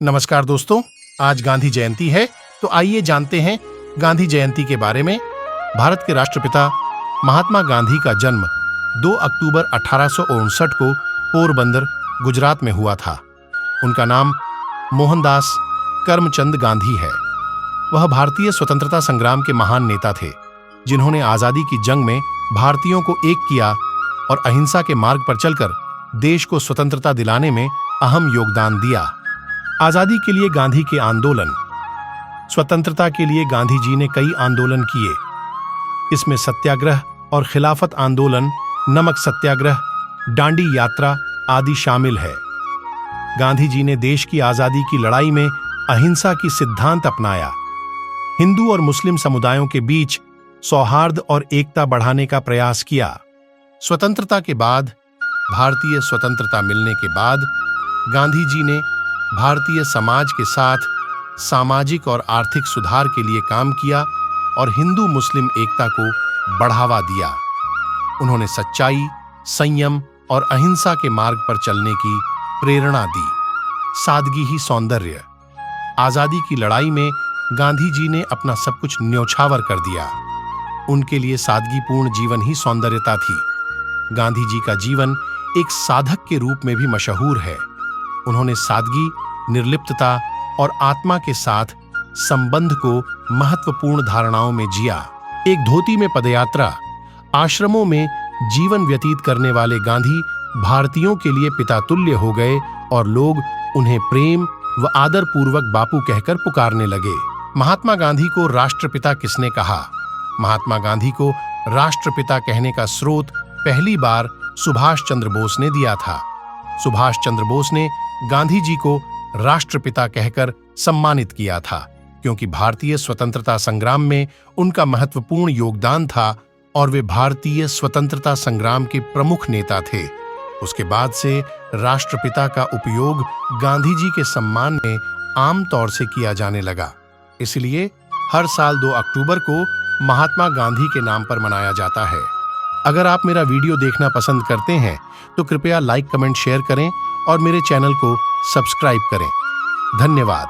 नमस्कार दोस्तों, आज गांधी जयंती है तो आइए जानते हैं गांधी जयंती के बारे में। भारत के राष्ट्रपिता महात्मा गांधी का जन्म 2 अक्टूबर 1859 को पोरबंदर, गुजरात में हुआ था। उनका नाम मोहनदास करमचंद गांधी है। वह भारतीय स्वतंत्रता संग्राम के महान नेता थे, जिन्होंने आजादी की जंग में भारतीयों को एक किया और अहिंसा के मार्ग पर चलकर देश को स्वतंत्रता दिलाने में अहम योगदान दिया। आजादी के लिए गांधी के आंदोलन। स्वतंत्रता के लिए गांधी जी ने कई आंदोलन किए। इसमें सत्याग्रह और खिलाफत आंदोलन, नमक सत्याग्रह, डांडी यात्रा आदि शामिल है। गांधी जी ने देश की आजादी की लड़ाई में अहिंसा की सिद्धांत अपनाया। हिंदू और मुस्लिम समुदायों के बीच सौहार्द और एकता बढ़ाने का प्रयास किया। स्वतंत्रता के बाद, भारतीय स्वतंत्रता मिलने के बाद गांधी जी ने भारतीय समाज के साथ सामाजिक और आर्थिक सुधार के लिए काम किया और हिंदू मुस्लिम एकता को बढ़ावा दिया। उन्होंने सच्चाई, संयम और अहिंसा के मार्ग पर चलने की प्रेरणा दी। सादगी ही सौंदर्य। आजादी की लड़ाई में गांधी जी ने अपना सब कुछ न्योछावर कर दिया। उनके लिए सादगीपूर्ण जीवन ही सौंदर्यता थी। गांधी जी का जीवन एक साधक के रूप में भी मशहूर है। उन्होंने सादगी, निर्लिप्तता और आत्मा के साथ संबंध को महत्वपूर्ण धारणाओं में जिया। एक धोती में पदयात्रा। आश्रमों में जीवन व्यतीत करने वाले गांधी भारतीयों के लिए पिता तुल्य हो गए और लोग उन्हें प्रेम व आदर पूर्वक बापू कहकर पुकारने लगे। महात्मा गांधी को राष्ट्रपिता किसने कहा? महात्मा गांधी को राष्ट्रपिता कहने का स्रोत पहली बार सुभाष चंद्र बोस ने दिया था। सुभाष चंद्र बोस ने गांधी जी को राष्ट्रपिता कहकर सम्मानित किया था, क्योंकि भारतीय स्वतंत्रता संग्राम में उनका महत्वपूर्ण योगदान था और वे भारतीय स्वतंत्रता संग्राम के प्रमुख नेता थे। उसके बाद से राष्ट्रपिता का उपयोग गांधी जी के सम्मान में आम तौर से किया जाने लगा। इसलिए हर साल 2 अक्टूबर को महात्मा गांधी के नाम पर मनाया जाता है। अगर आप मेरा वीडियो देखना पसंद करते हैं तो कृपया लाइक, कमेंट, शेयर करें और मेरे चैनल को सब्सक्राइब करें। धन्यवाद।